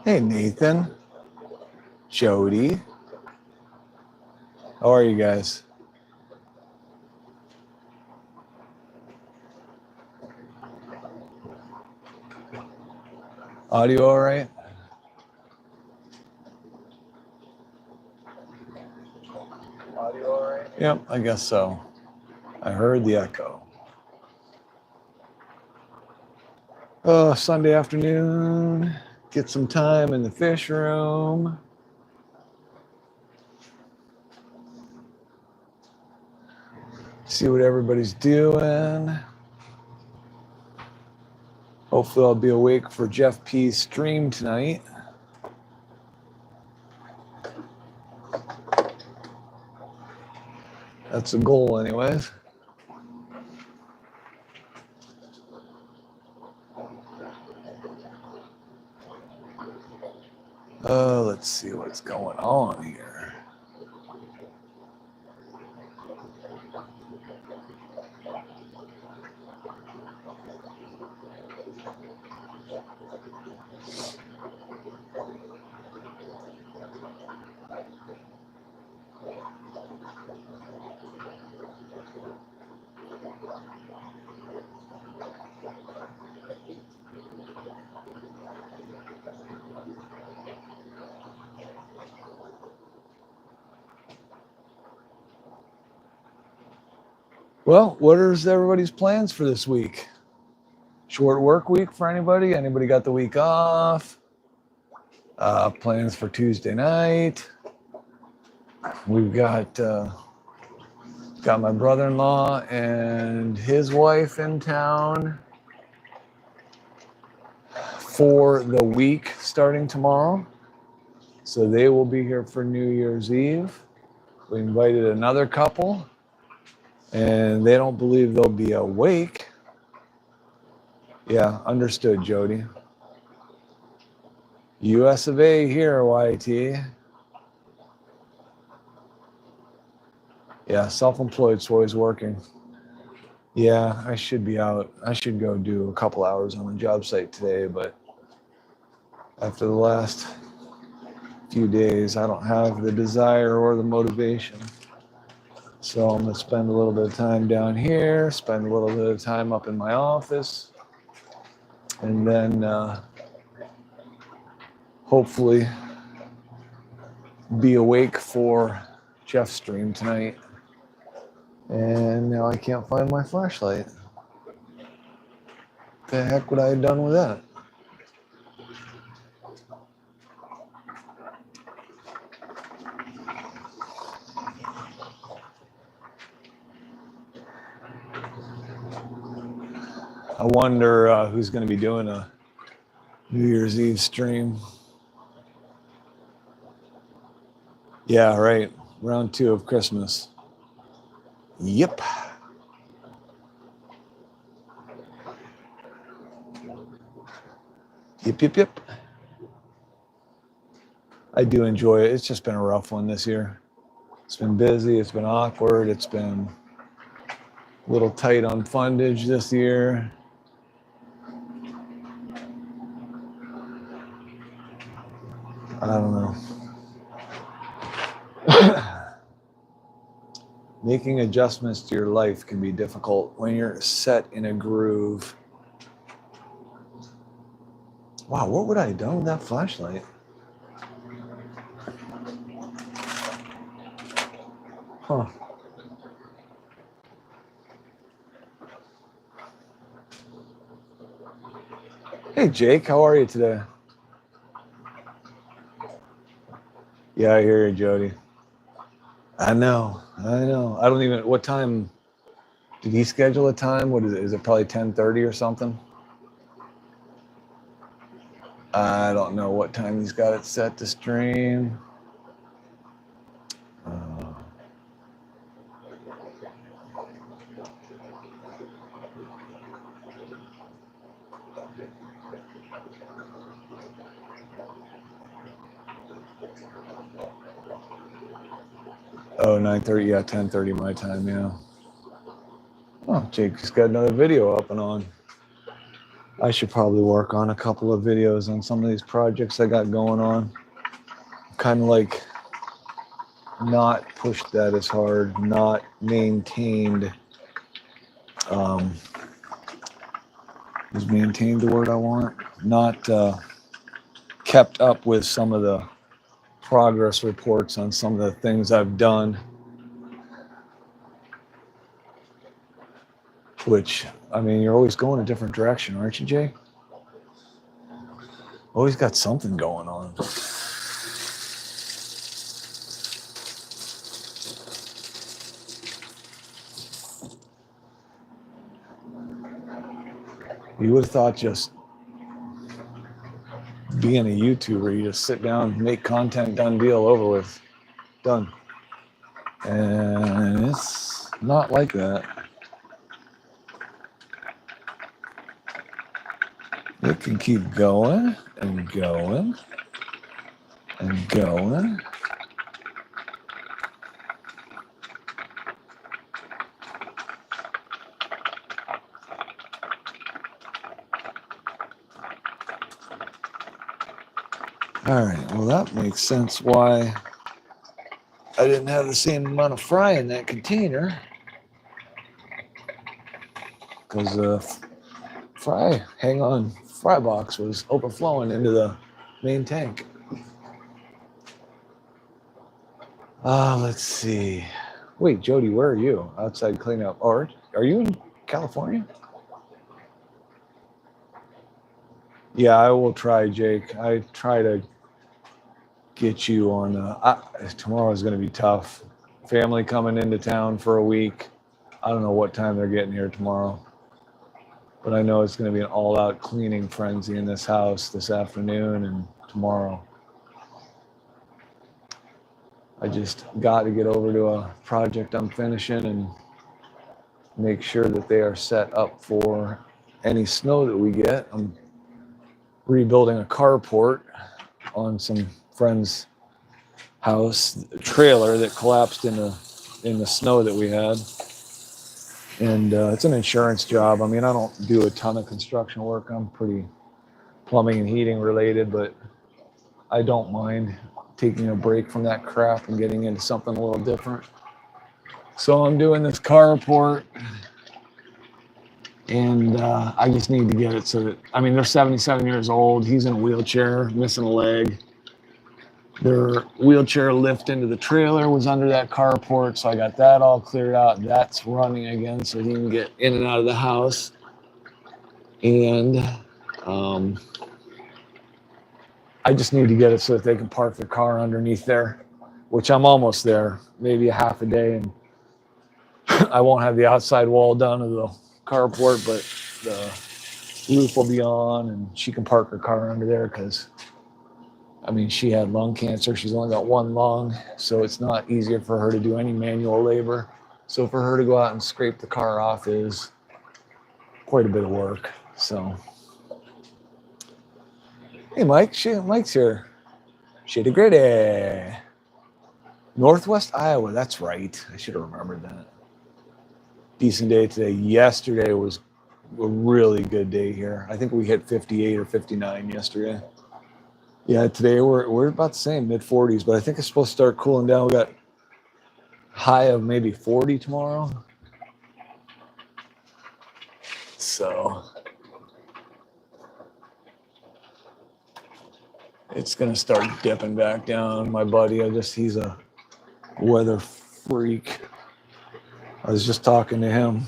Hey, Nathan, Jody, how are you guys? Audio all right? Audio all right? Yep, I guess so. I heard the echo. Oh, Sunday afternoon, get some time in the fish room. See what everybody's doing. Hopefully I'll be awake for Jeff P's stream tonight. That's the goal anyways. Let's see what's going on here. Well, what is everybody's plans for this week? Short work week for anybody? Anybody got the week off? Plans for Tuesday night. We've got my brother-in-law and his wife in town for the week starting tomorrow. So they will be here for New Year's Eve. We invited another couple, and they don't believe they'll be awake. Yeah, understood, Jody. US of A here, YT. Yeah, self-employed, so always working. Yeah, I should be out. I should go do a couple hours on the job site today, but after the last few days, I don't have the desire or the motivation. So I'm going to spend a little bit of time down here, spend a little bit of time up in my office, and then hopefully be awake for Jeff's stream tonight. And now I can't find my flashlight. The heck would I have done with that? I wonder who's going to be doing a New Year's Eve stream. Yeah, right. Round 2 of Christmas. Yep. Yep. I do enjoy it. It's just been a rough one this year. It's been busy. It's been awkward. It's been a little tight on fundage this year. I don't know. Making adjustments to your life can be difficult when you're set in a groove. Wow, what would I have done with that flashlight? Huh. Hey, Jake, how are you today? Yeah, I hear you, Jody. I know. I don't even, what time, did he schedule a time? What is it? Is it probably 10:30 or something? I don't know what time he's got it set to stream. Oh, 9:30, yeah, 10:30 my time, yeah. Oh, Jake's got another video up and on. I should probably work on a couple of videos on some of these projects I got going on. Kind of like not pushed that as hard, not maintained. Is maintained the word I want? Not kept up with some of the progress reports on some of the things I've done. Which, I mean, you're always going a different direction, aren't you, Jay? Always got something going on. You would have thought just being a YouTuber, you just sit down, make content, done deal, over with, done. And it's not like that. It can keep going and going and going. All right, well, that makes sense why I didn't have the same amount of fry in that container. Because the fry box was overflowing into the main tank. Let's see. Wait, Jody, where are you? Outside cleaning up. Or are you in California? Yeah, I will try, Jake. I try to get you on. Tomorrow is going to be tough. Family coming into town for a week. I don't know what time they're getting here tomorrow, but I know it's going to be an all-out cleaning frenzy in this house this afternoon and tomorrow. I just got to get over to a project I'm finishing and make sure that they are set up for any snow that we get. I'm rebuilding a carport on some friend's house, a trailer that collapsed in the snow that we had. And it's an insurance job. I mean, I don't do a ton of construction work. I'm pretty plumbing and heating related, but I don't mind taking a break from that crap and getting into something a little different. So I'm doing this carport, and I just need to get it so that, I mean, they're 77 years old. He's in a wheelchair, missing a leg. Their wheelchair lift into the trailer was under that carport, so I got that all cleared out. That's running again so he can get in and out of the house. And I just need to get it so that they can park their car underneath there, which I'm almost there, maybe a half a day, and I won't have the outside wall done of the carport, but the roof will be on, and she can park her car under there because, I mean, she had lung cancer. She's only got one lung, so it's not easier for her to do any manual labor. So for her to go out and scrape the car off is quite a bit of work. So, hey, Mike's here. Shady Gritty. Northwest Iowa, that's right. I should have remembered that. Decent day today. Yesterday was a really good day here. I think we hit 58 or 59 yesterday. Yeah, today we're about the same, mid-40s, but I think it's supposed to start cooling down. We got high of maybe 40 tomorrow. So it's going to start dipping back down. My buddy, he's a weather freak. I was just talking to him.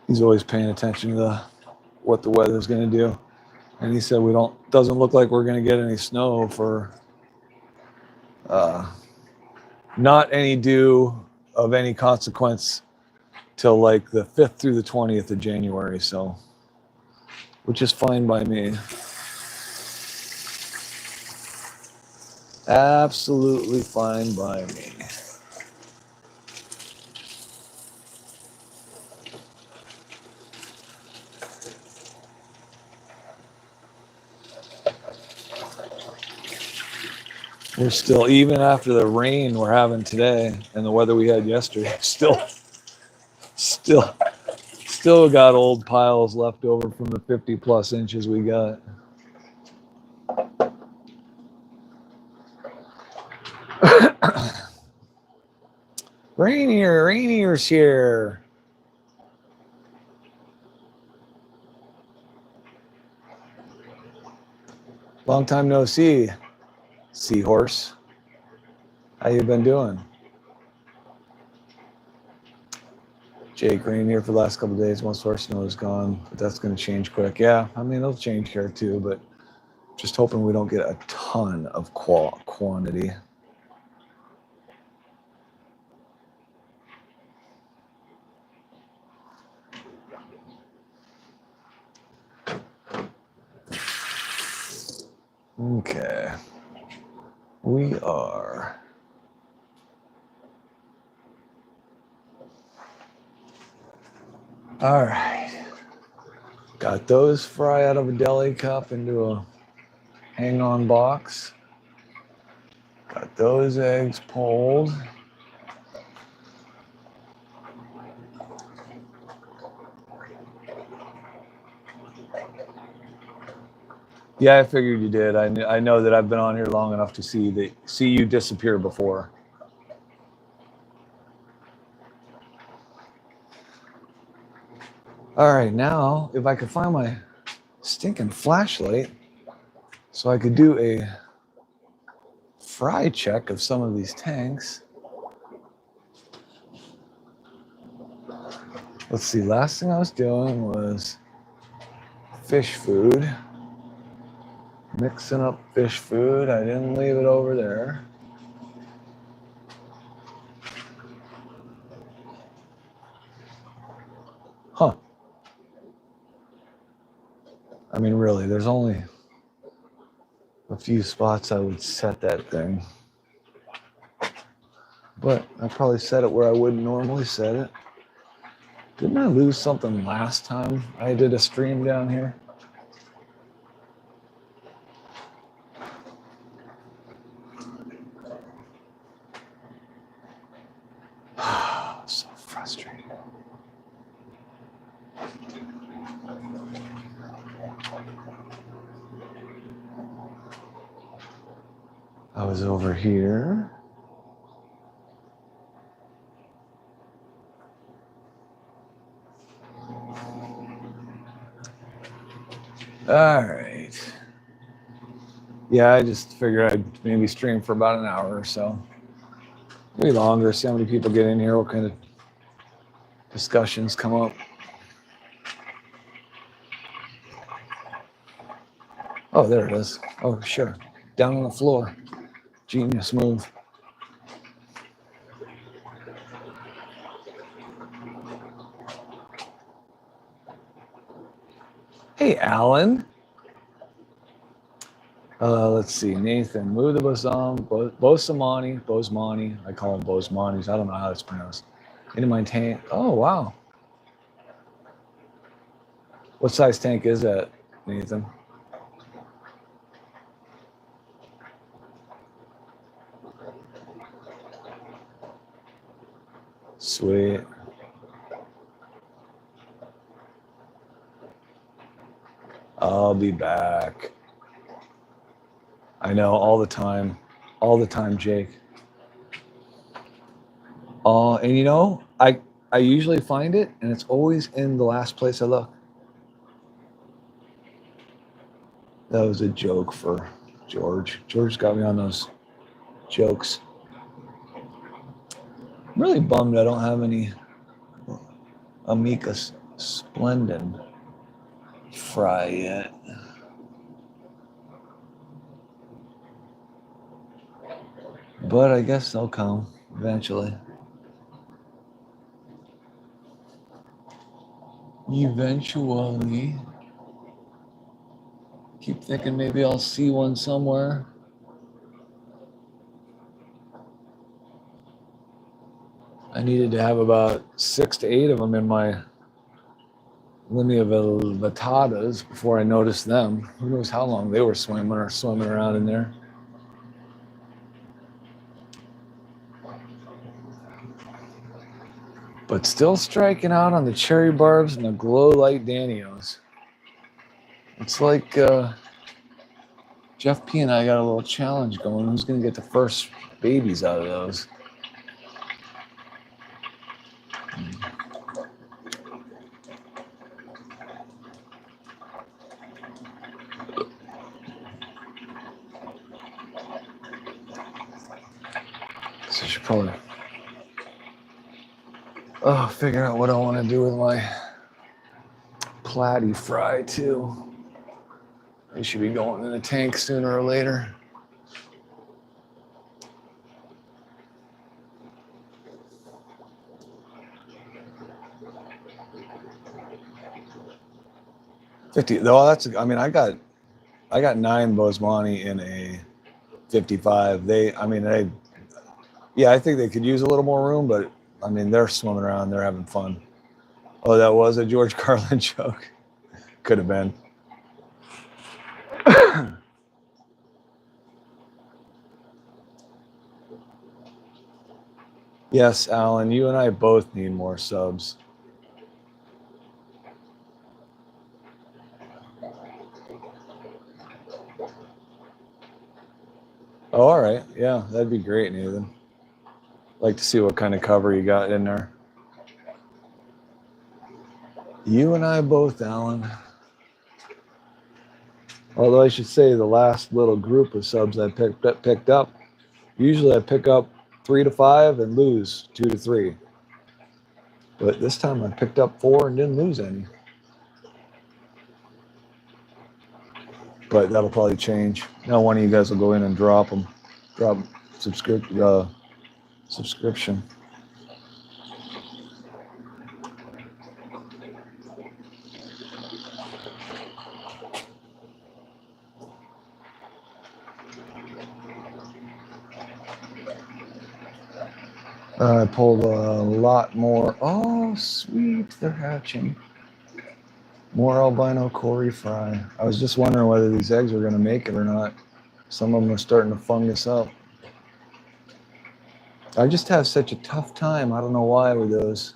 He's always paying attention to what the weather's going to do. And he said doesn't look like we're going to get any snow for not any dew of any consequence till like the 5th through the 20th of January. So, which is fine by me. Absolutely fine by me. We're still, even after the rain we're having today and the weather we had yesterday, still still got old piles left over from the 50 plus inches we got. Rainier's here. Long time no see, seahorse. How you been doing? Jake, rain here for the last couple of days. Most of our snow is gone, but that's going to change quick. Yeah, I mean, it'll change here too, but just hoping we don't get a ton of quantity. Okay. We are. All right. Got those fry out of a deli cup into a hang-on box. Got those eggs pulled. Yeah, I figured you did. I know that I've been on here long enough to see you disappear before. All right, now if I could find my stinking flashlight so I could do a fry check of some of these tanks. Let's see, last thing I was doing was fish food. Mixing up fish food. I didn't leave it over there. Huh. I mean, really, there's only a few spots I would set that thing. But I probably set it where I wouldn't normally set it. Didn't I lose something last time I did a stream down here? So frustrating. I was over here. All right. Yeah, I just figured I'd maybe stream for about an hour or so. Maybe longer, see how many people get in here, what kind of discussions come up. Oh, there it is. Oh, sure. Down on the floor. Genius move. Hey, Alan. Let's see. Nathan, move the Bosamani. I call them Bosmanis. I don't know how it's pronounced. Into my tank. Oh, wow. What size tank is that, Nathan? Sweet. I'll be back. I know, all the time, Jake. And you know, I usually find it, and it's always in the last place I look. That was a joke for George. George got me on those jokes. I'm really bummed I don't have any Amica Splendid fry yet. But I guess they'll come eventually. Eventually. Keep thinking maybe I'll see one somewhere. I needed to have about 6 to 8 of them in my linea vitatas before I noticed them. Who knows how long they were swimming around in there. But still striking out on the cherry barbs and the glow light Danios. It's like Jeff P and I got a little challenge going. Who's going to get the first babies out of those? So I should probably figure out what I want to do with my platy fry too. They should be going in a tank sooner or later. $50. Though that's. I mean, I got 9 Bosemani in a 55. I think they could use a little more room, but I mean, they're swimming around, they're having fun. Oh, that was a George Carlin joke. Could have been. Yes, Alan, you and I both need more subs. Oh, all right. Yeah, that'd be great, Nathan. Like to see what kind of cover you got in there. You and I both, Alan. Although I should say the last little group of subs I picked up, usually I pick up 3 to 5 and lose 2 to 3. But this time I picked up 4 and didn't lose any. But that'll probably change. Now one of you guys will go in and drop subscription. I pulled a lot more. Oh, sweet, they're hatching. More albino Cory fry. I was just wondering whether these eggs were going to make it or not. Some of them are starting to fungus up. I just have such a tough time. I don't know why with those.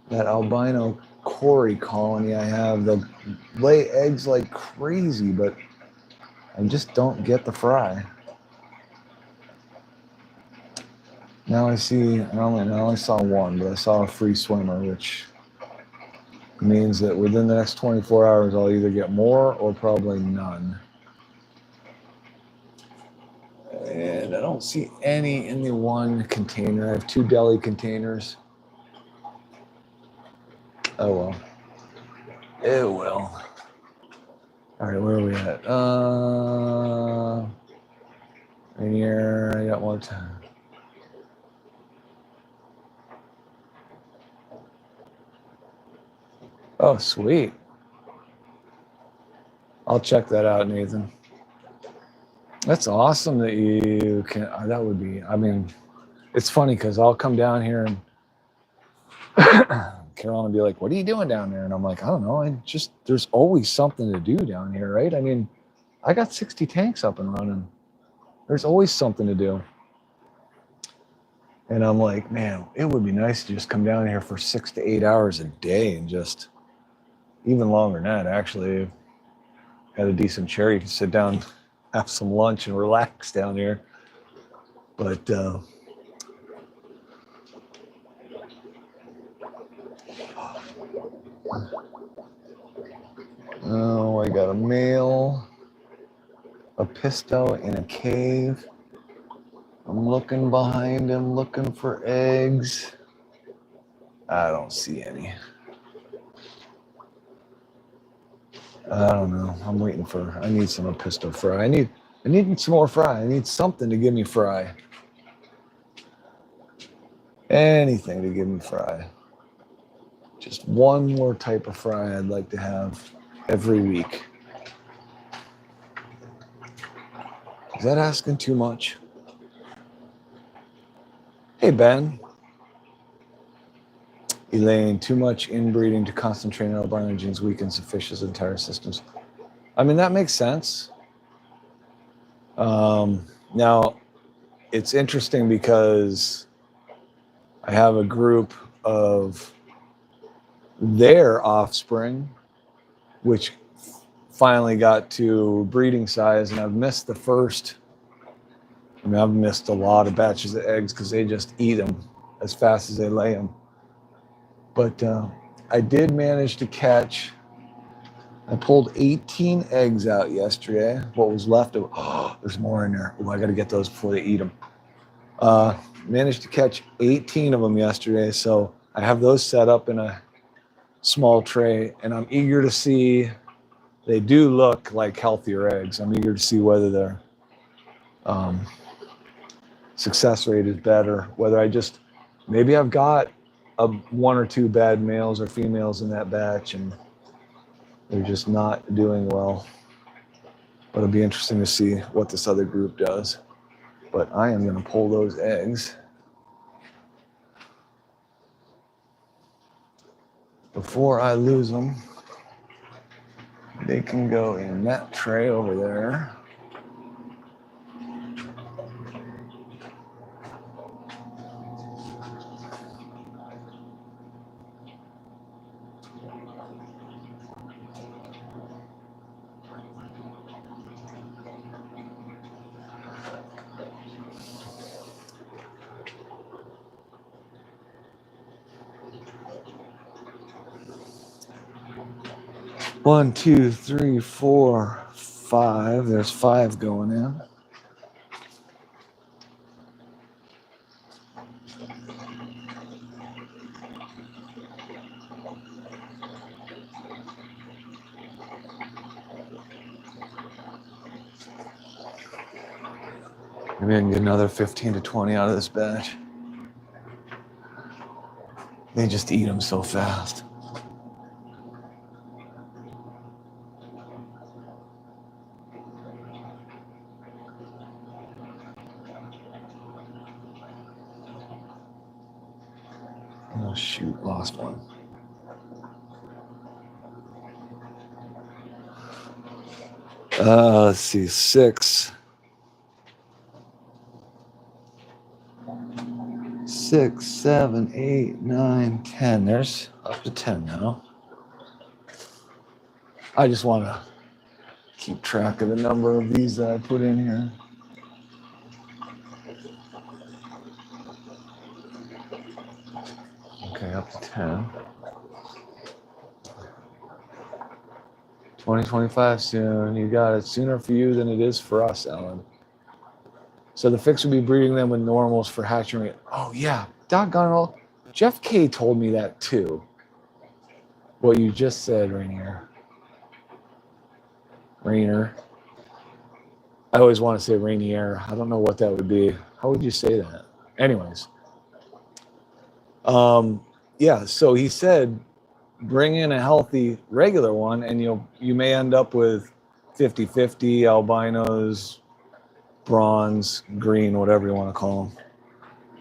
That albino Cory colony I have. They'll lay eggs like crazy, but I just don't get the fry. Now I see, I only saw one, but I saw a free swimmer, which means that within the next 24 hours, I'll either get more or probably none. And I don't see any in the one container. I have 2 deli containers. Oh, well. Oh, well. All right, where are we at? Right here, I got more time. Oh, sweet. I'll check that out, Nathan. That's awesome that you can. That would be, I mean, it's funny because I'll come down here and Carolyn will be like, what are you doing down there? And I'm like, I don't know. There's always something to do down here, right? I mean, I got 60 tanks up and running. There's always something to do. And I'm like, man, it would be nice to just come down here for 6 to 8 hours a day and just, even longer than that, actually. Had a decent cherry to sit down, have some lunch, and relax down here. But oh, I got a male, a pisto in a cave. I'm looking behind him, looking for eggs. I don't see any. I don't know. I'm waiting for. I need some pisto fry. I need some more fry. I need something to give me fry. Anything to give me fry. Just one more type of fry I'd like to have every week. Is that asking too much? Hey, Ben. Elaine, too much inbreeding to concentrate on albino genes weakens the fish's entire systems. I mean, that makes sense. Now, it's interesting because I have a group of their offspring, which finally got to breeding size, and I've missed the first. I mean, I've missed a lot of batches of eggs because they just eat them as fast as they lay them. But I did manage to catch, I pulled 18 eggs out yesterday. What was left of, oh, there's more in there. Oh, I got to get those before they eat them. Managed to catch 18 of them yesterday. So I have those set up in a small tray, and I'm eager to see, they do look like healthier eggs. I'm eager to see whether their success rate is better, whether I just, maybe I've got one or two bad males or females in that batch and they're just not doing well. But it'll be interesting to see what this other group does. But I am going to pull those eggs before I lose them. They can go in that tray over there. One, two, three, four, five. There's 5 going in. Maybe I can get another 15 to 20 out of this batch. They just eat them so fast. Oh shoot, lost one. Let's see, 6. 6, 7, 8, 9, 10. There's up to 10 now. I just want to keep track of the number of these that I put in here. Okay, up to 10. 2025 soon. You got it. Sooner for you than it is for us, Ellen. So the fix will be breeding them with normals for hatching rate. Oh, yeah. Doggone it all. Jeff K told me that too. What you just said, Rainier. Rainer. I always want to say Rainier. I don't know what that would be. How would you say that? Anyways. Yeah, so he said bring in a healthy regular one and you may end up with 50-50 albinos, bronze, green, whatever you want to call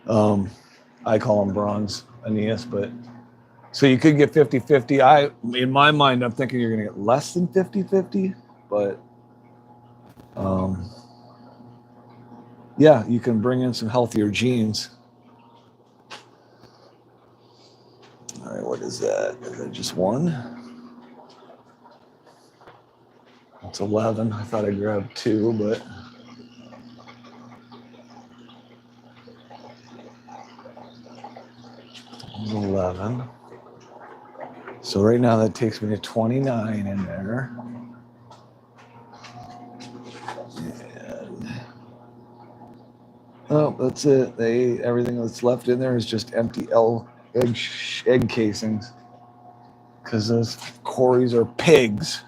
them. I call them bronze Aeneas, but so you could get 50-50. In my mind, I'm thinking you're going to get less than 50-50, but yeah, you can bring in some healthier genes. All right, what is that? Is that just 1? It's 11. I thought I grabbed 2, but 11. So right now that takes me to 29 in there. And oh, that's it. They ate everything that's left in there is just empty egg casings. Because those Corys are pigs.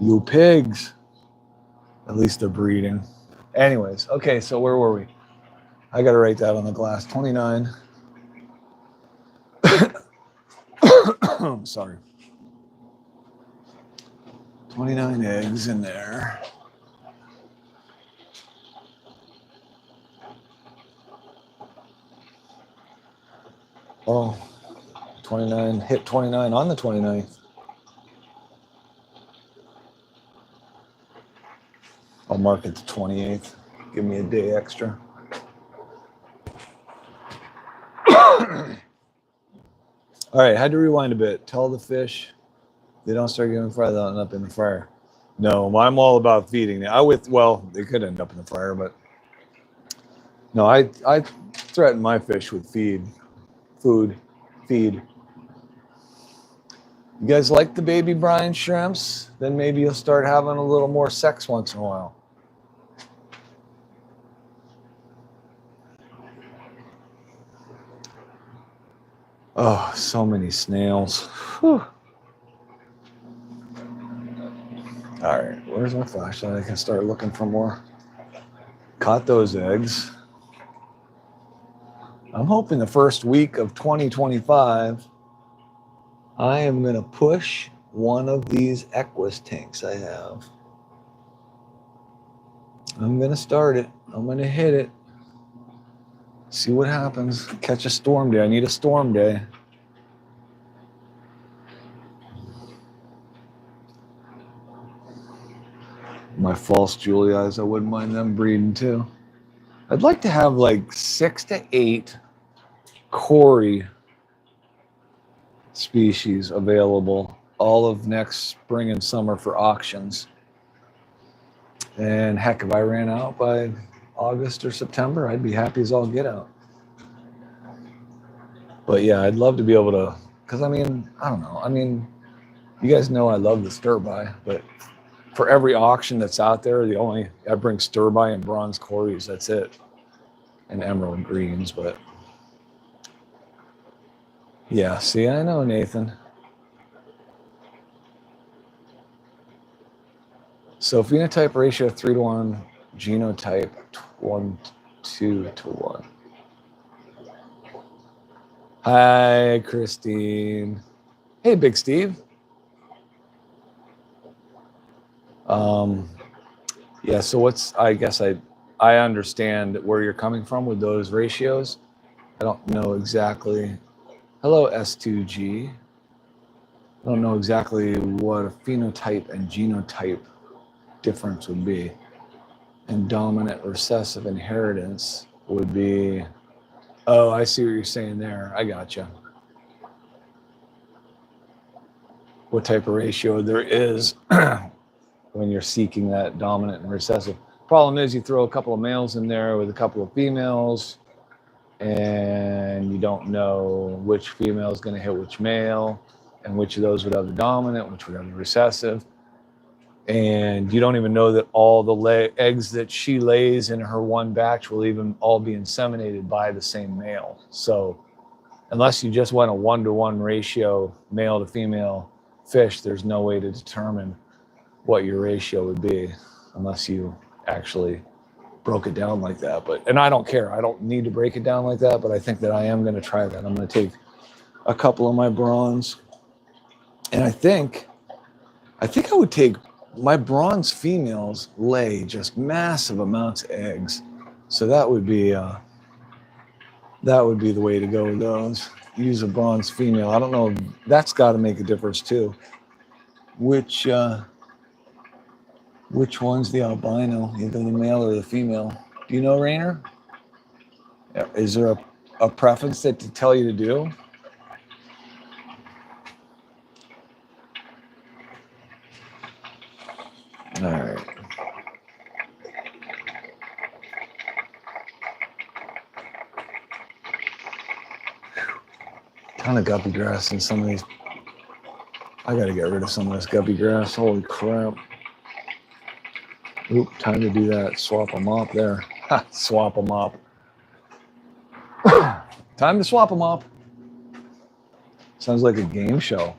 You pigs. At least they're breeding. Anyways, okay, so where were we? I got to write that on the glass. 29. Sorry. 29 eggs in there. Oh, 29, hit 29 on the 29th. I'll mark it the 28th. Give me a day extra. All right, had to rewind a bit. Tell the fish they don't start getting fire, they'll end up in the fire. No, I'm all about feeding. Well, they could end up in the fire, but no, I threaten my fish with feed. You guys like the baby brine shrimps? Then maybe you'll start having a little more sex once in a while. Oh, so many snails. Whew. All right, where's my flashlight? I can start looking for more. Caught those eggs. I'm hoping the first week of 2025, I am going to push one of these Equus tanks I have. I'm going to start it. I'm going to hit it. See what happens. Catch a storm day. I need a storm day. My false Julias, I wouldn't mind them breeding too. I'd like to have like 6 to 8 Cory species available all of next spring and summer for auctions. And heck, if I ran out by August or September, I'd be happy as all get out. But yeah, I'd love to be able to, because I mean, I don't know. I mean, you guys know I love the stir-by, but for every auction that's out there, I bring stir-by and bronze Corys. That's it, and emerald greens. But yeah, see, I know, Nathan. So phenotype ratio 3-to-1, genotype 1-2-1. Hi, Christine. Hey, Big Steve. Yeah, so I guess I understand where you're coming from with those ratios. I don't know exactly. Hello, S2G. I don't know exactly what a phenotype and genotype difference would be. And dominant recessive inheritance would be, oh, I see what you're saying there. I gotcha. What type of ratio there is when you're seeking that dominant and recessive. Problem is you throw a couple of males in there with a couple of females, and you don't know which female is going to hit which male, and which of those would have the dominant, which would have the recessive. And you don't even know that all the eggs that she lays in her one batch will even all be inseminated by the same male. So unless you just went a 1-to-1 ratio, male to female fish, there's no way to determine what your ratio would be unless you actually broke it down like that. And I don't care. I don't need to break it down like that, but I think that I am going to try that. I'm going to take a couple of my bronze, and I think I would take my bronze females lay just massive amounts of eggs. So that would be the way to go with those. Use a bronze female. I don't know. That's got to make a difference too. Which one's the albino, either the male or the female? Do you know, Rainer? Is there a preference that to tell you to do? All right. Ton of guppy grass in some of these. I got to get rid of some of this guppy grass. Holy crap. Oop, time to do that. Swap them up there. Swap them up. Time to swap them up. Sounds like a game show.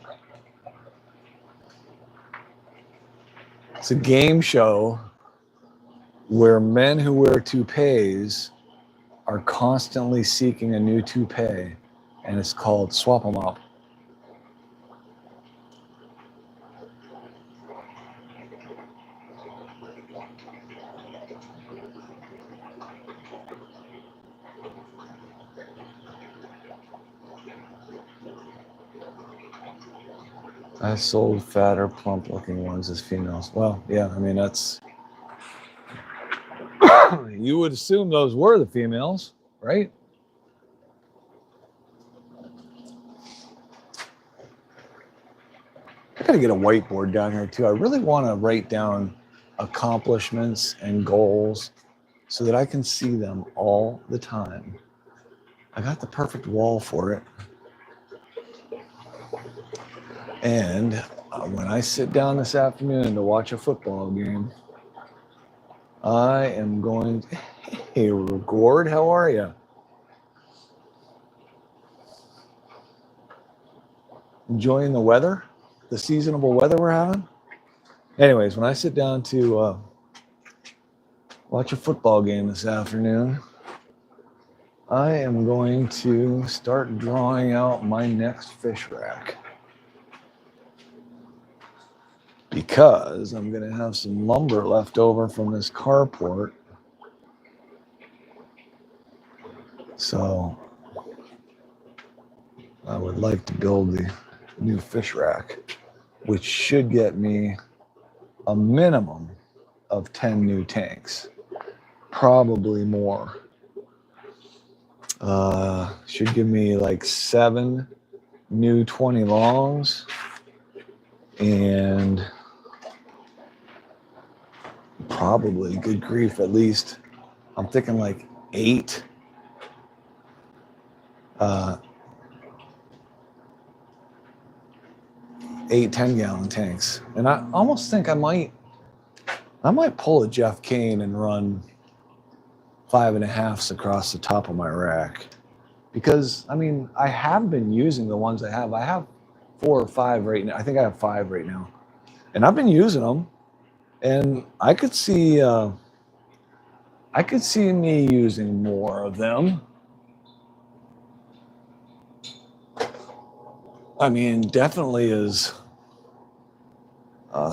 It's a game show where men who wear toupees are constantly seeking a new toupee, and it's called Swap 'em Up. I sold fatter, plump-looking ones as females. Well, yeah, I mean, that's... You would assume those were the females, right? got to get a whiteboard down here too. I really want to write down accomplishments and goals so that I can see them all the time. I got the perfect wall for it. And when I sit down this afternoon to watch a football game, I am going to... Hey, Gord, how are you? Enjoying the weather? The seasonable weather we're having? Anyways, when I sit down to watch a football game this afternoon, I am going to start drawing out my next fish rack. Because I'm going to have some lumber left over from this carport. So I would like to build the new fish rack, which should get me a minimum of 10 new tanks, probably more. Should give me like 7 new 20 longs and probably, good grief, at least I'm thinking like 8 10-gallon tanks. And I almost think I might pull a Jeff Kane and run 5.5s across the top of my rack. Because, I mean, I have been using the ones I have. I have 4 or 5 right now. I think I have 5 right now. And I've been using them. And I could see me using more of them. I mean, definitely as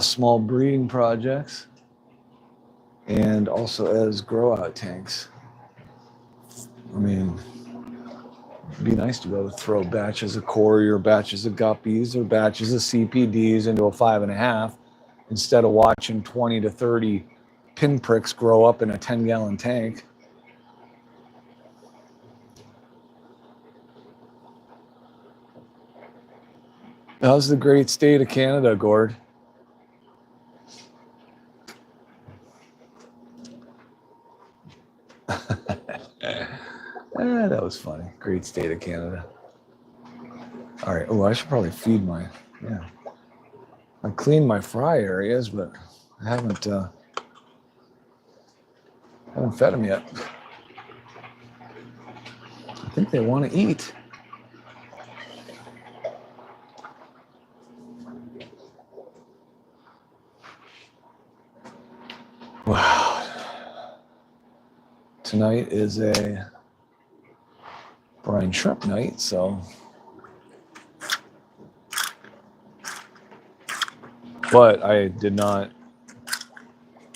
small breeding projects and also as grow out tanks. I mean, it'd be nice to be able to throw batches of cory or batches of guppies or batches of CPDs into a 5.5 instead of watching 20 to 30 pinpricks grow up in a 10-gallon tank. How's the great state of Canada, Gord? That was funny. Great state of Canada. All right. Oh, I should probably feed my... Yeah. I cleaned my fry areas, but I haven't fed them yet. I think they want to eat. Wow. Tonight is a brine shrimp night, so... But I did not...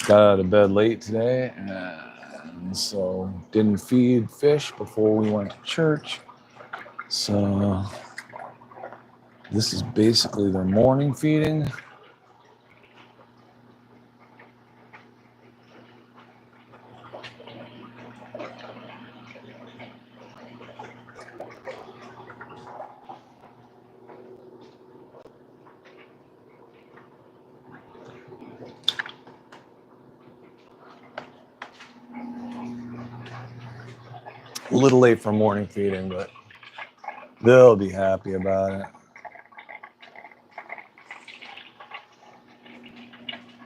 Got out of bed late today, and so didn't feed fish before we went to church. So this is basically their morning feeding. A little late for morning feeding, but they'll be happy about it.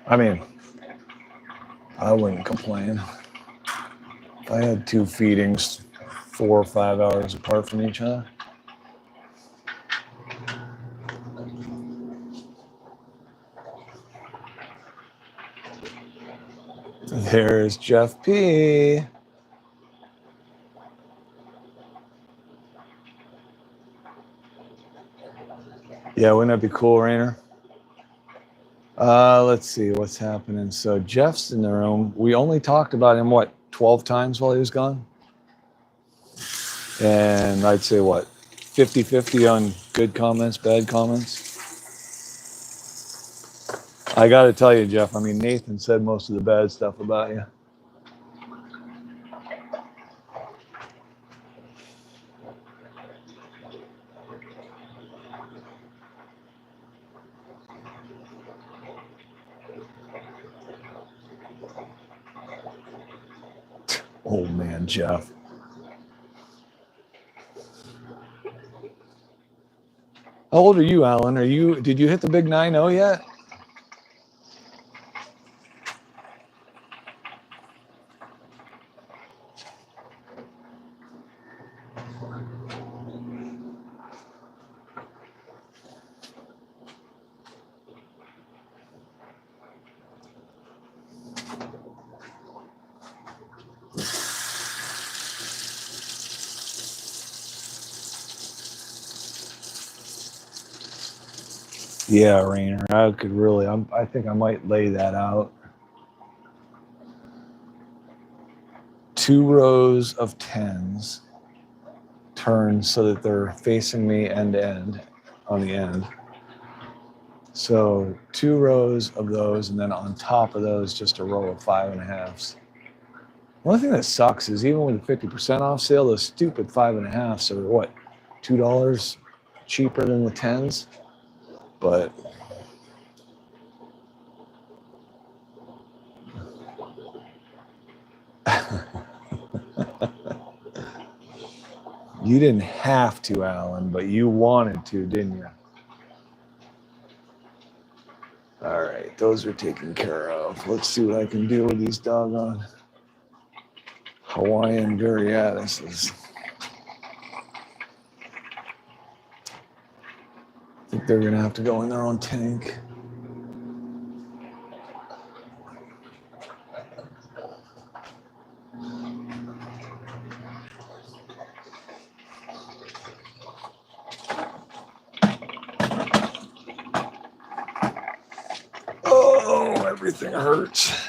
I mean, I wouldn't complain. If I had 2 feedings 4 or 5 hours apart from each other. There's Jeff P. Yeah, wouldn't that be cool, Rainer? Let's see what's happening. So Jeff's in the room. We only talked about him, 12 times while he was gone? And I'd say 50-50 on good comments, bad comments? I got to tell you, Jeff, I mean, Nathan said most of the bad stuff about you. Old man Jeff. How old are you, Alan? Did you hit the big 9-0 yet? Yeah, Rainer. I could really. I think I might lay that out. 2 rows of 10s turned so that they're facing me end to end on the end. So 2 rows of those, and then on top of those, just a row of 5.5s. One thing that sucks is even with the 50% off sale, those stupid 5.5s are what, $2 cheaper than the 10s? But you didn't have to, Alan, but you wanted to, didn't you? All right, those are taken care of. Let's see what I can do with these doggone Hawaiian Variatuses. I think they're gonna have to go in their own tank. Oh, everything hurts.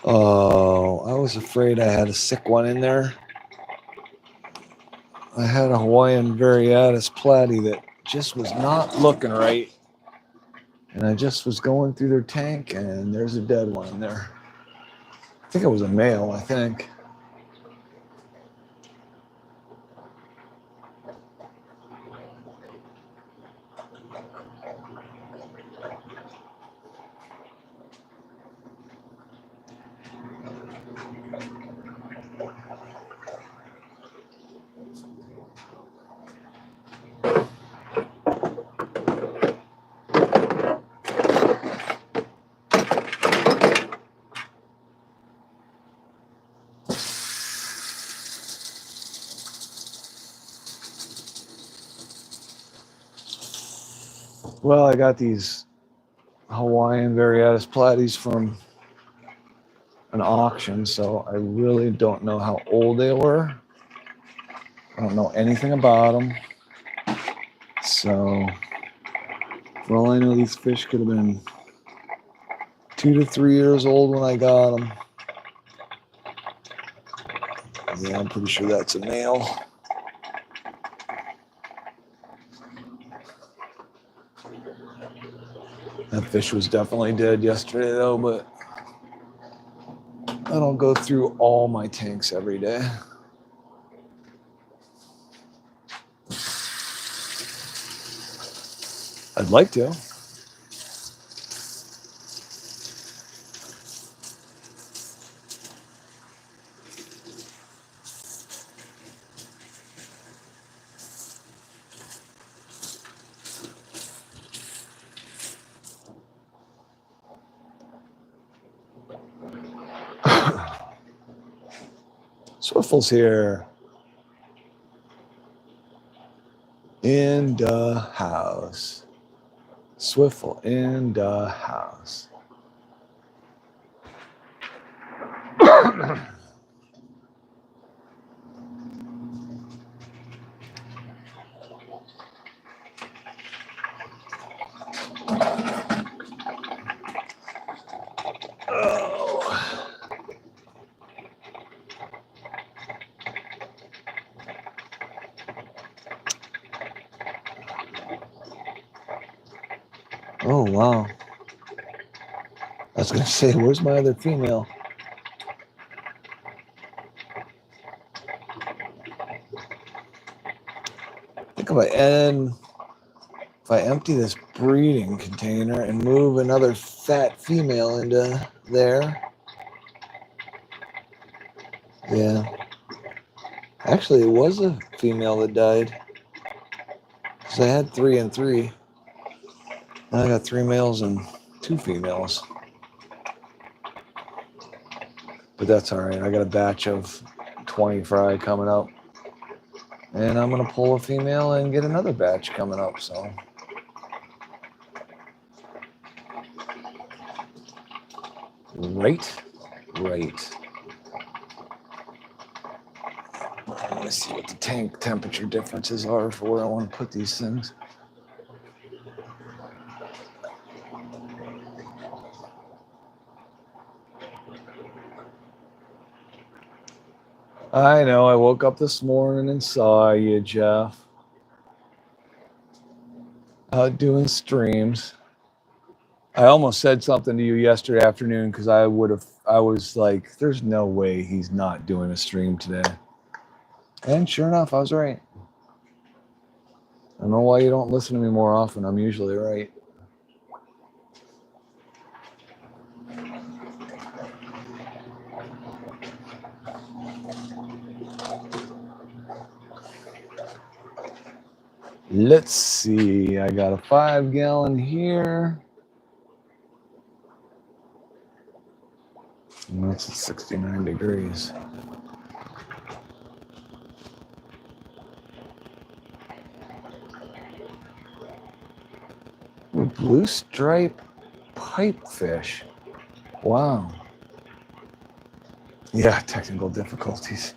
Oh, I was afraid I had a sick one in there. I had a Hawaiian Variatus platy that just was not looking right. And I just was going through their tank, and there's a dead one in there. I think it was a male, I think. Well, I got these Hawaiian Variatus platies from an auction, so I really don't know how old they were. I don't know anything about them. So, for all I know, these fish could have been 2 to 3 years old when I got them. Yeah, I'm pretty sure that's a male. That fish was definitely dead yesterday, though, but I don't go through all my tanks every day. I'd like to. Swiffle's here. In the house. Swiffle in the house. Oh, wow. I was going to say, where's my other female? think if I empty this breeding container and move another fat female into there. Yeah. Actually, it was a female that died. Because I had 3 and 3. Now I got 3 males and 2 females. But that's all right. I got a batch of 20 fry coming up. And I'm going to pull a female and get another batch coming up. So, right. Let me see what the tank temperature differences are for where I want to put these things. I know, I woke up this morning and saw you, Jeff. Out doing streams. I almost said something to you yesterday afternoon because I was like, there's no way he's not doing a stream today. And sure enough, I was right. I don't know why you don't listen to me more often. I'm usually right. Let's see. I got a 5-gallon here. And that's at 69 degrees. Blue stripe pipefish. Wow. Yeah, technical difficulties.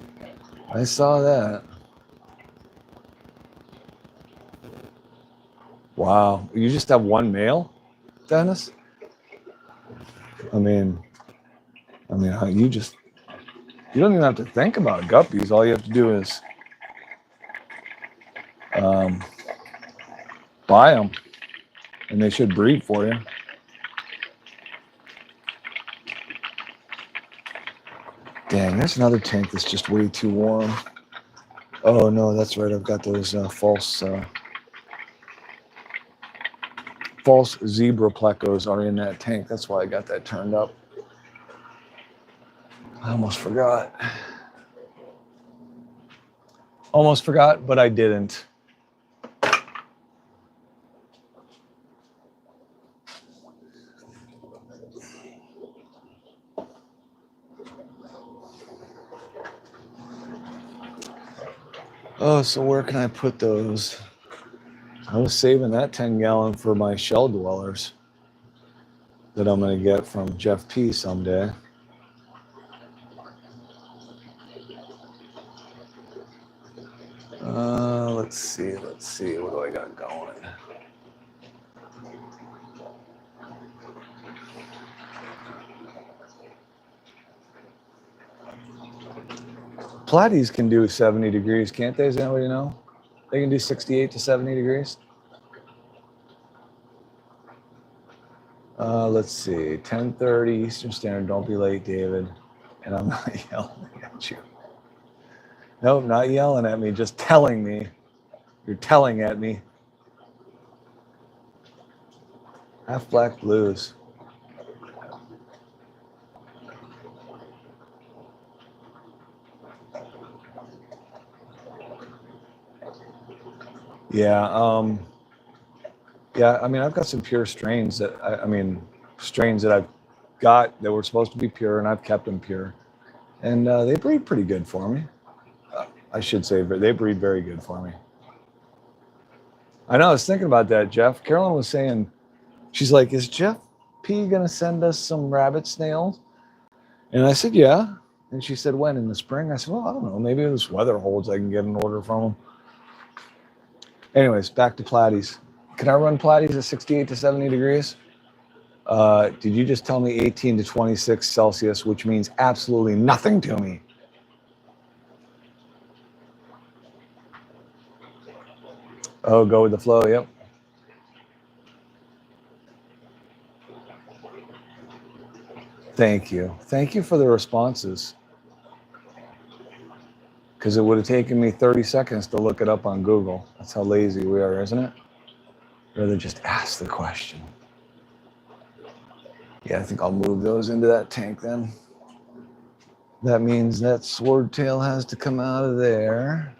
I saw that. Wow. You just have one male, Dennis? I mean, you don't even have to think about guppies. All you have to do is buy them, and they should breed for you. Dang, there's another tank that's just way too warm. Oh, no, that's right. I've got those false zebra plecos are in that tank. That's why I got that turned up. I almost forgot. But I didn't. Oh, so where can I put those? I was saving that 10-gallon for my shell dwellers that I'm going to get from Jeff P. someday. Let's see. What do I got going? Platies can do 70 degrees, can't they? Does anybody know? They can do 68 to 70 degrees. Let's see. 10:30 Eastern Standard. Don't be late, David. And I'm not yelling at you. Nope, not yelling at me. Just telling me. You're telling at me. Half black blues. Yeah. Yeah. I mean, I've got some pure strains that strains that I've got that were supposed to be pure, and I've kept them pure, and they breed pretty good for me. I should say, but they breed very good for me. I know. I was thinking about that, Jeff. Carolyn was saying, she's like, "Is Jeff P gonna send us some rabbit snails?" And I said, "Yeah." And she said, "When? In the spring?" I said, "Well, I don't know. Maybe if this weather holds, I can get an order from them." Anyways, back to platies. Can I run platies at 68 to 70 degrees? Did you just tell me 18 to 26 Celsius, which means absolutely nothing to me? Oh, go with the flow, yep. Thank you. Thank you for the responses. because it would have taken me 30 seconds to look it up on Google. That's how lazy we are, isn't it? Rather just ask the question. Yeah, I think I'll move those into that tank then. That means that swordtail has to come out of there.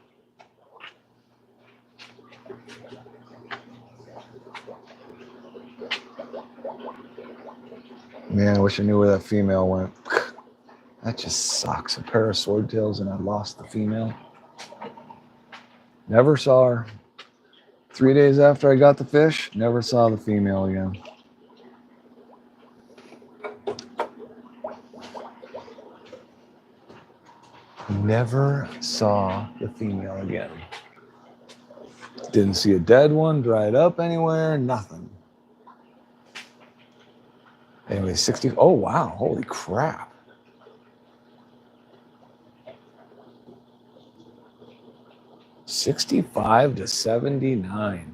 Man, I wish I knew where that female went. That just sucks. A pair of swordtails and I lost the female. Never saw her. 3 days after I got the fish, never saw the female again. Never saw the female again. Didn't see a dead one, dried up anywhere, nothing. Anyway, 60. Oh, wow. Holy crap. $65 to $79.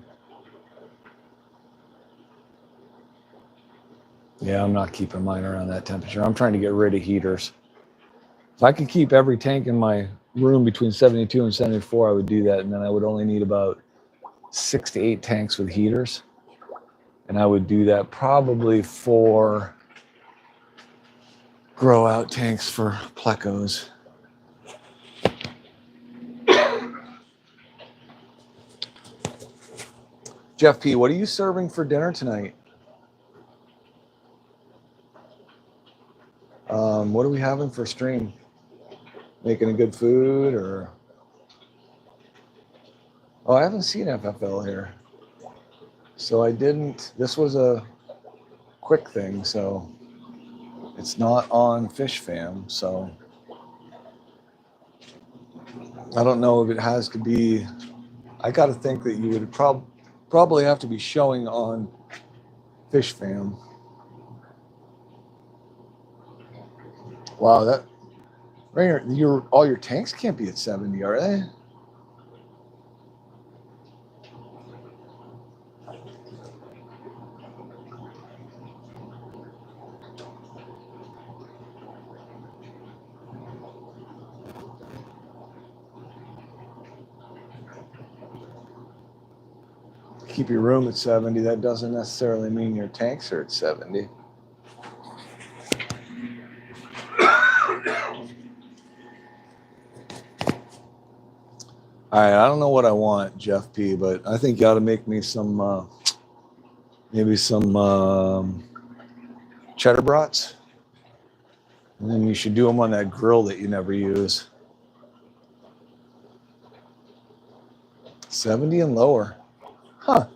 Yeah, I'm not keeping mine around that temperature. I'm trying to get rid of heaters. If I could keep every tank in my room between 72 and 74, I would do that. And then I would only need about 6 to 8 tanks with heaters. And I would do that probably for grow out tanks for plecos. Jeff P., what are you serving for dinner tonight? What are we having for stream? Making a good food or? Oh, I haven't seen FFL here. So I didn't, this was a quick thing, so it's not on Fish Fam, so I don't know if it has to be, I got to think that you would probably have to be showing on Fish Fam. Wow, that, Rainer, all your tanks can't be at 70, are they? Keep your room at 70. That doesn't necessarily mean your tanks are at 70. All right, I don't know what I want, Jeff P., but I think you ought to make me some, maybe some cheddar brats. And then you should do them on that grill that you never use. 70 and lower. Huh.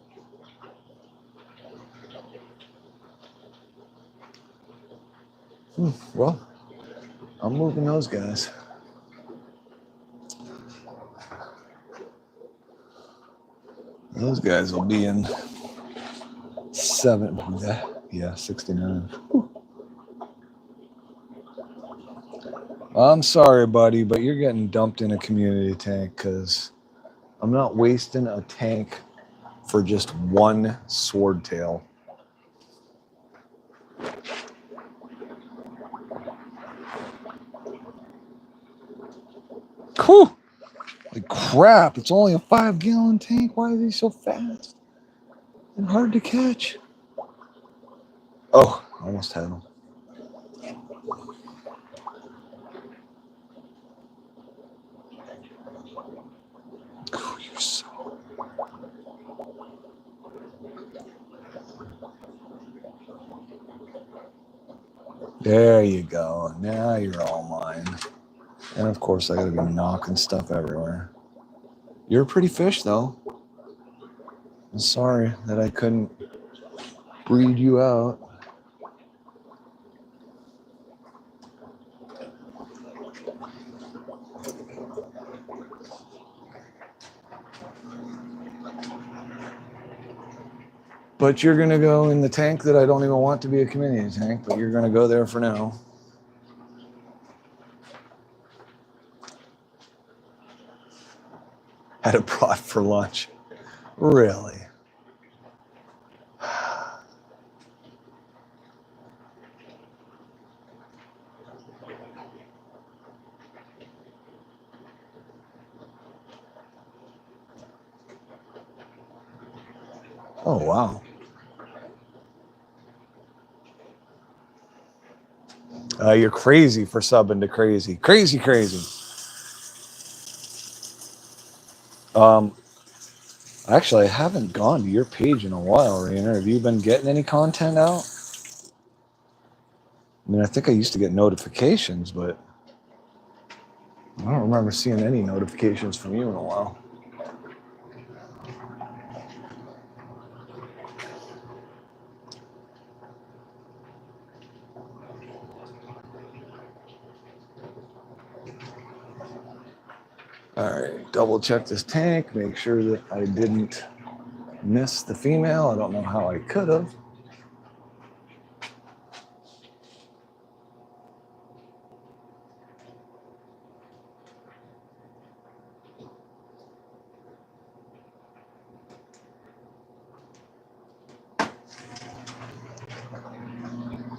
Well, I'm moving those guys. Those guys will be in 69. I'm sorry, buddy, but you're getting dumped in a community tank because I'm not wasting a tank for just one swordtail. Whew. Like crap, it's only a 5-gallon tank. Why are they so fast and hard to catch? Oh, almost had them. Oh, you're so... There you go. Now you're all mine. And of course, I gotta be knocking stuff everywhere. You're a pretty fish, though. I'm sorry that I couldn't breed you out. But you're gonna go in the tank that I don't even want to be a community tank, but you're gonna go there for now. Had a brat for lunch. Really? Oh, wow. You're crazy for subbing to crazy. Crazy. Actually, I haven't gone to your page in a while, Rainer. Have you been getting any content out? I mean, I think I used to get notifications, but I don't remember seeing any notifications from you in a while. All right, double check this tank, make sure that I didn't miss the female. I don't know how I could have.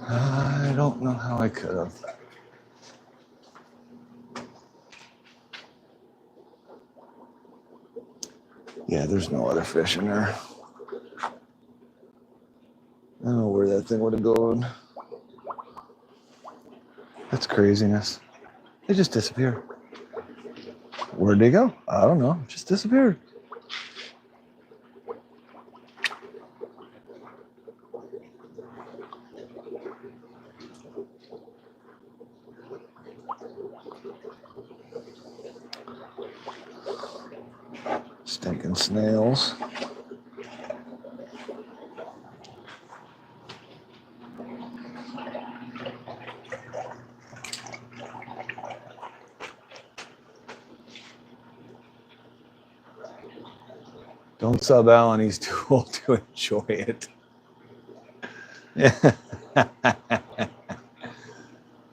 I don't know how I could have. Yeah, there's no other fish in there. I don't know where that thing would have gone. That's craziness. It just disappeared. Where'd they go? I don't know. It just disappeared. Stinking snails. Don't sub Alan, he's too old to enjoy it.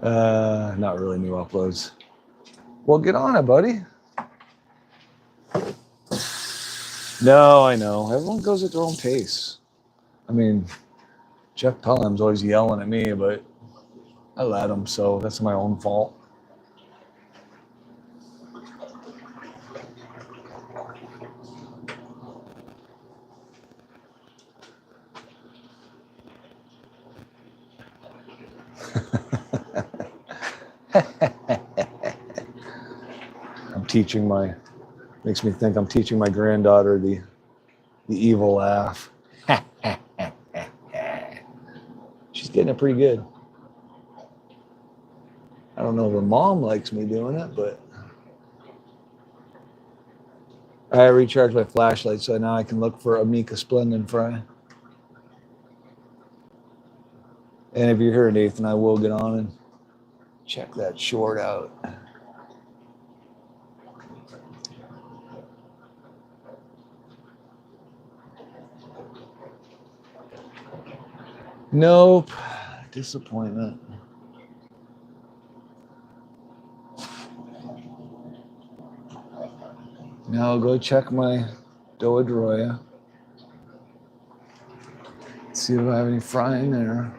Not really new uploads. Well, get on it, buddy. No, I know. Everyone goes at their own pace. I mean, Jeff Pelham's always yelling at me, but I let him, so that's my own fault. Makes me think I'm teaching my granddaughter the evil laugh. She's getting it pretty good. I don't know if her mom likes me doing it, but I recharged my flashlight, so now I can look for Amica Splendid Fry. And if you're here, Nathan, I will get on and check that short out. Nope. Disappointment. Now I'll go check my Doadroya. See if I have any frying there.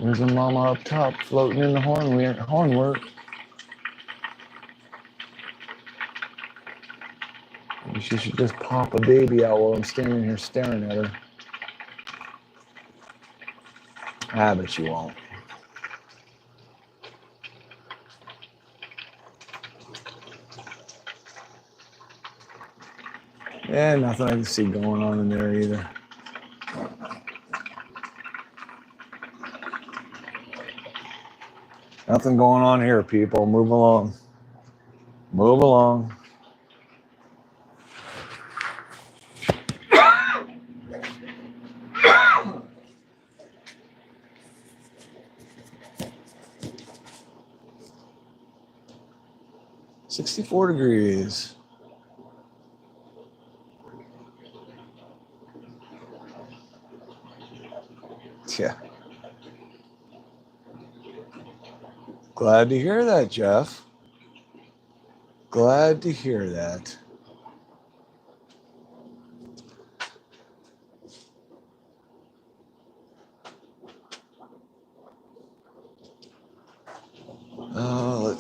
There's a mama up top floating in the hornwork. She should just pop a baby out while I'm standing here staring at her. But she won't. Yeah, nothing I can see going on in there either. Nothing going on here, people. Move along. Move along. $64 degrees. Yeah. Glad to hear that, Jeff. Glad to hear that.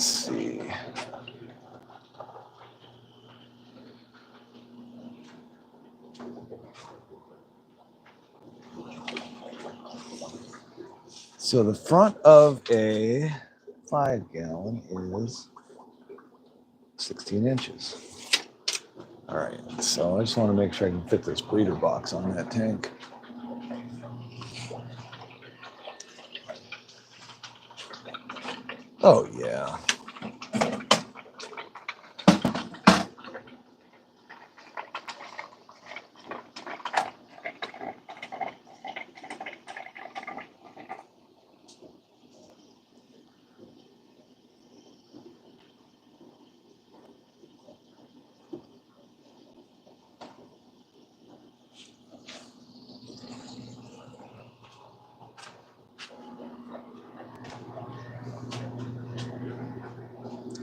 let's see. So the front of a 5-gallon is 16 inches. All right, so I just want to make sure I can fit this breeder box on that tank. Oh, yeah.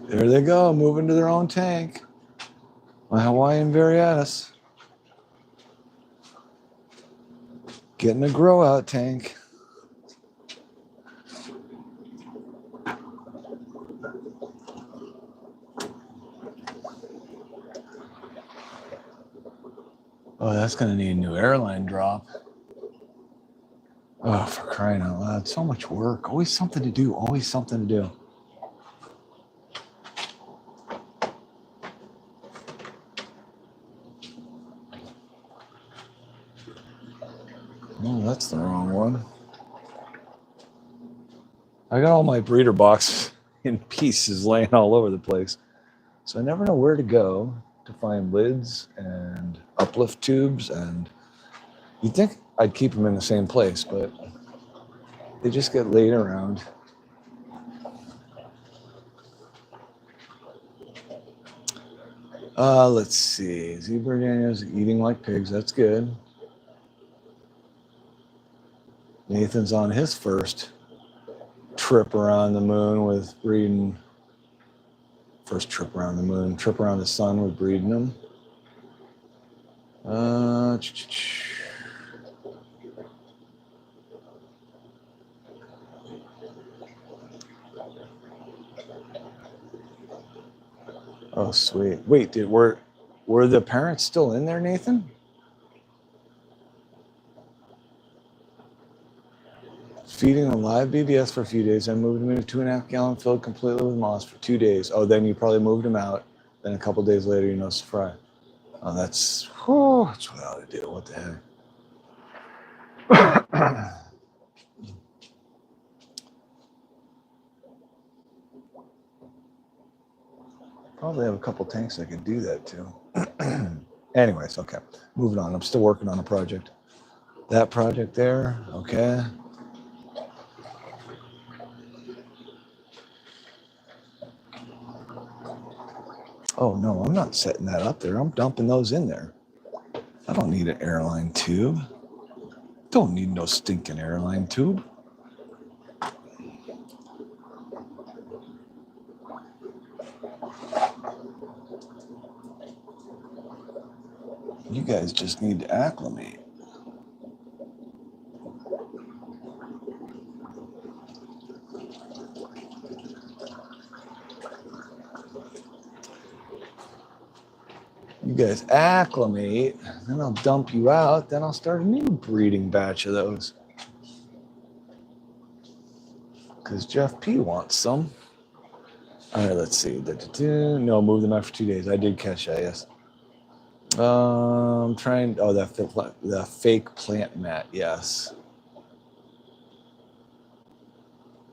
There they go, moving to their own tank. My Hawaiian Variatus. Getting a grow out tank. Oh, that's going to need a new airline drop. Oh, for crying out loud. So much work. Always something to do. Always something to do. Oh, that's the wrong one. I got all my breeder boxes in pieces laying all over the place. So I never know where to go to find lids and uplift tubes. And you'd think I'd keep them in the same place, but they just get laid around. Let's see. Zebra Daniels eating like pigs. That's good. Nathan's on his first trip around the moon with breeding. First trip around the moon. Trip around the sun with breeding them. Oh, sweet. Wait, were the parents still in there, Nathan? Feeding a live BBS for a few days. I moved him into 2.5 gallon filled completely with moss for 2 days. Oh, then you probably moved him out. Then a couple days later, you noticed fry. Oh, that's what I ought to do. What the heck? Probably have a couple tanks I could do that too. Anyways, okay. Moving on. I'm still working on a project. That project there, okay. Oh, no, I'm not setting that up there. I'm dumping those in there. I don't need an airline tube. Don't need no stinking airline tube. You guys just need to acclimate. You guys acclimate, then I'll dump you out, then I'll start a new breeding batch of those. Because Jeff P wants some. All right, let's see. No, move them out for 2 days. I did catch that, yes. I'm trying, the fake plant mat, yes.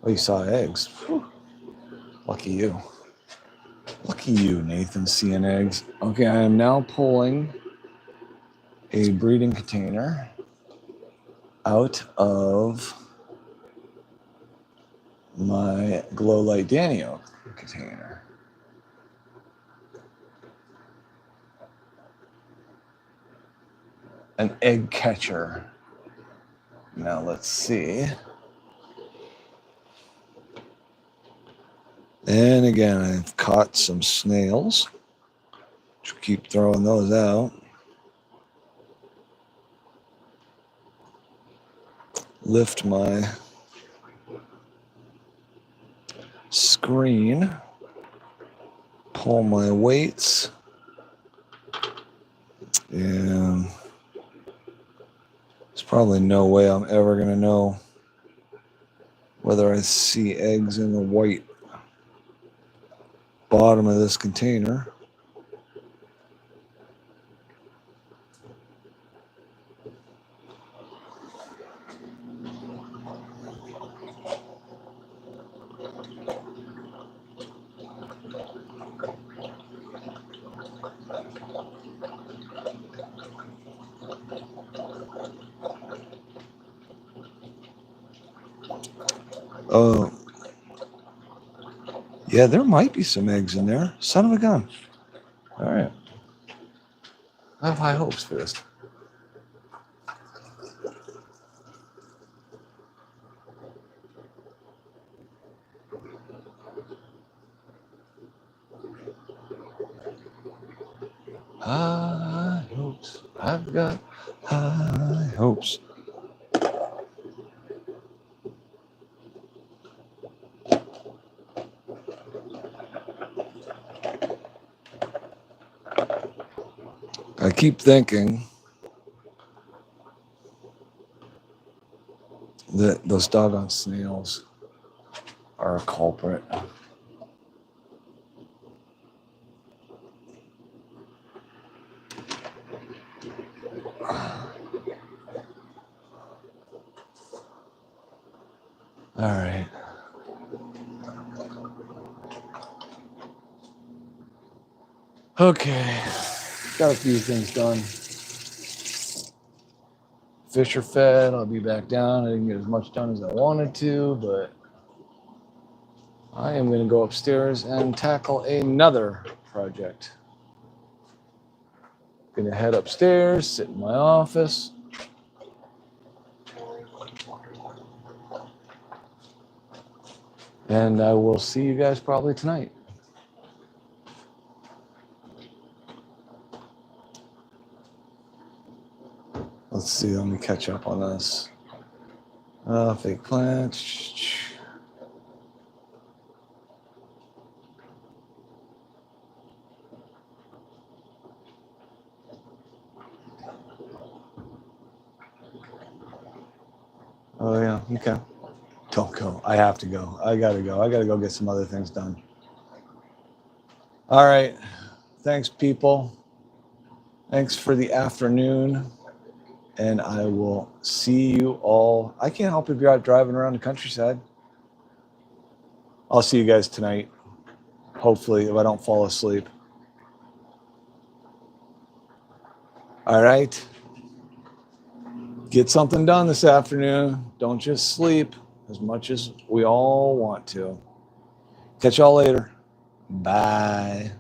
Oh, you saw eggs. Whew. Lucky you. Lucky you, Nathan, seeing eggs. Okay, I am now pulling a breeding container out of my Glow Light Danio container. An egg catcher. Now let's see. And again, I've caught some snails. Just keep throwing those out. Lift my screen pull my weights. And there's probably no way I'm ever going to know whether I see eggs in the white bottom of this container. Oh, yeah, there might be some eggs in there. Son of a gun. All right. I have high hopes for this. High hopes. I've got high hopes. I keep thinking that those doggone snails are a culprit. All right. Okay. Got a few things done. Fish are fed. I'll be back down. I didn't get as much done as I wanted to, but I am going to go upstairs and tackle another project. Going to head upstairs, sit in my office. And I will see you guys probably tonight. Let's see, let me catch up on this. Fake plants. Oh, yeah, okay. Don't go. I have to go. I gotta go. I gotta go get some other things done. All right. Thanks, people. Thanks for the afternoon. And I will see you all. I can't help if you're out driving around the countryside. I'll see you guys tonight. Hopefully, if I don't fall asleep. All right. Get something done this afternoon. Don't just sleep as much as we all want to. Catch y'all later. Bye.